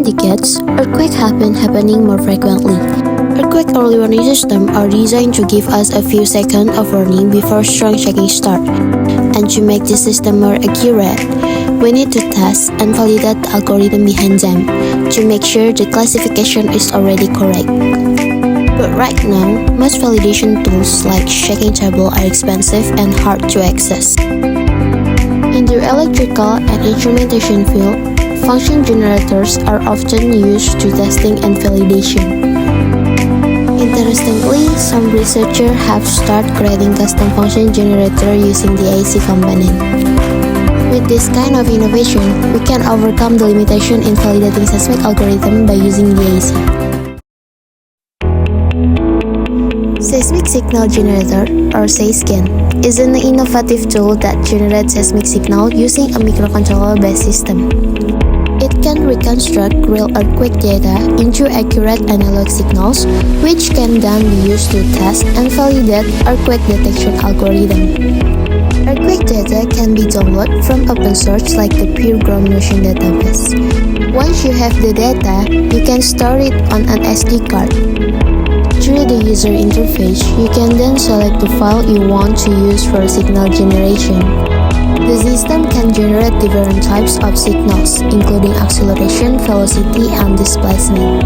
indicates earthquakes have been happening more frequently. Earthquake early warning systems are designed to give us a few seconds of warning before strong shaking start. And to make the system more accurate, we need to test and validate the algorithm behind them to make sure the classification is already correct. But right now, most validation tools like shaking table are expensive and hard to access. In the electrical and instrumentation field, function generators are often used to testing and validation. Interestingly, some researchers have started creating custom function generator using the AC component. With this kind of innovation, we can overcome the limitation in validating seismic algorithm by using the AC. Seismic Signal Generator, or SeisGen, is an innovative tool that generates seismic signal using a microcontroller-based system. It can reconstruct real earthquake data into accurate analog signals, which can then be used to test and validate earthquake detection algorithm. Earthquake data can be downloaded from open source like the Pure Ground Motion database. Once you have the data, you can store it on an SD card. Through the user interface, you can then select the file you want to use for signal generation. The system can generate different types of signals, including acceleration, velocity, and displacement.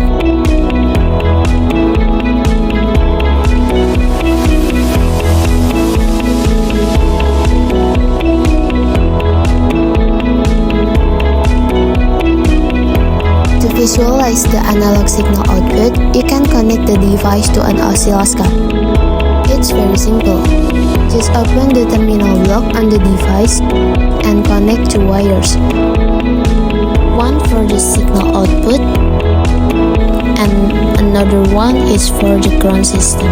To visualize the analog signal output, you can connect the device to an oscilloscope. It's very simple. Just open the terminal block on the device and connect two wires. One for the signal output and another one is for the ground system.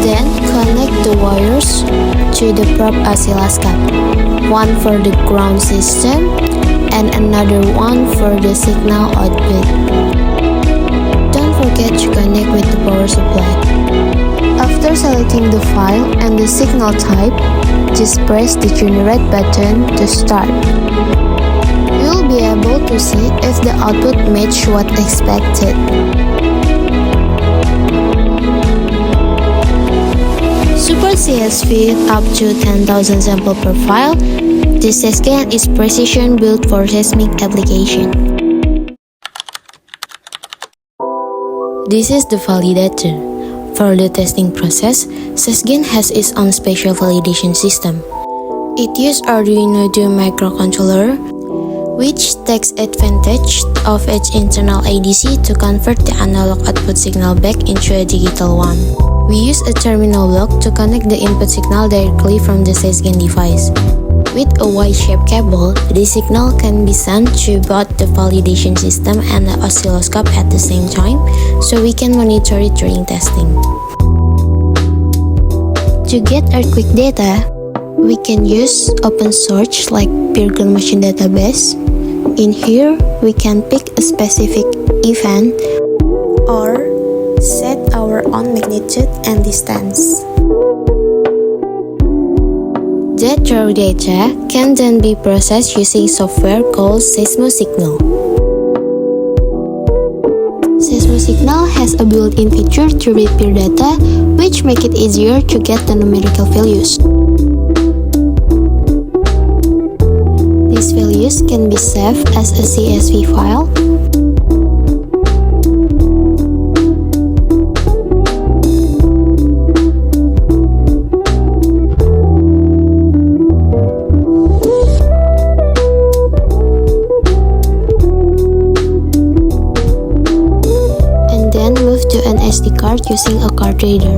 Then connect the wires to the probe oscilloscope. One for the ground system and another one for the signal output. Don't forget to connect with the power supply. After selecting the file and the signal type, just press the generate button to start. You'll be able to see if the output matches what expected. Support CSV up to 10,000 samples per file. This SeisGen is precision built for seismic application. This is the validator. For the testing process, SeisGen has its own special validation system. It uses Arduino Uno microcontroller, which takes advantage of its internal ADC to convert the analog output signal back into a digital one. We use a terminal block to connect the input signal directly from the SeisGen device. With a Y-shaped cable, the signal can be sent to both the validation system and the oscilloscope at the same time, so we can monitor it during testing. To get earthquake data, we can use open source like Pure Ground Motion database. In here, we can pick a specific event or set our own magnitude and distance. That raw data can then be processed using software called Seismosignal. Seismosignal has a built-in feature to read pure data, which make it easier to get the numerical values. These values can be saved as a CSV file. To an SD card using a card reader.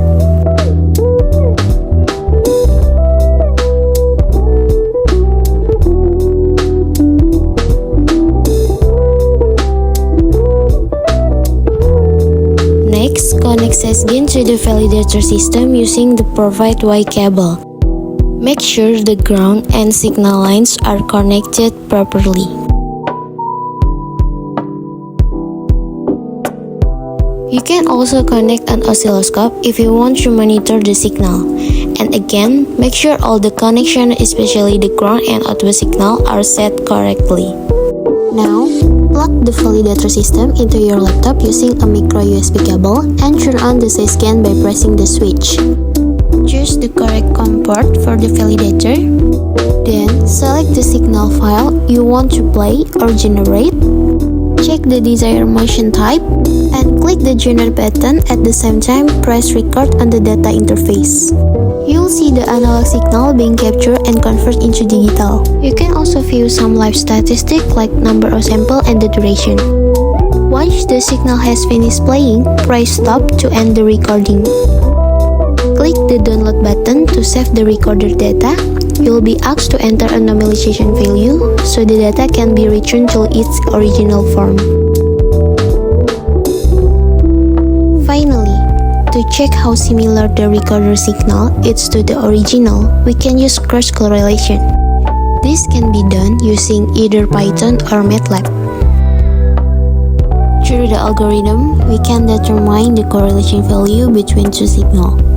Next, connect SeisGen to the validator system using the provide Y cable. Make sure the ground and signal lines are connected properly. You can also connect an oscilloscope if you want to monitor the signal, and again, make sure all the connection, especially the ground and audio signal, are set correctly. Now, plug the validator system into your laptop using a micro USB cable and turn on the SAIScan by pressing the switch. Choose the correct COM port for the validator. Then, select the signal file you want to play or generate. Check the desired motion type and click the generate button. At the same time, press record on the data interface. You'll see the analog signal being captured and converted into digital. You can also view some live statistics like number of sample and the duration. Once the signal has finished playing, press stop to end the recording. Click the download button to save the recorded data. You'll be asked to enter a normalization value so the data can be returned to its original form. Finally, to check how similar the recorder signal is to the original, we can use cross correlation. This can be done using either Python or MATLAB. Through the algorithm, we can determine the correlation value between two signals.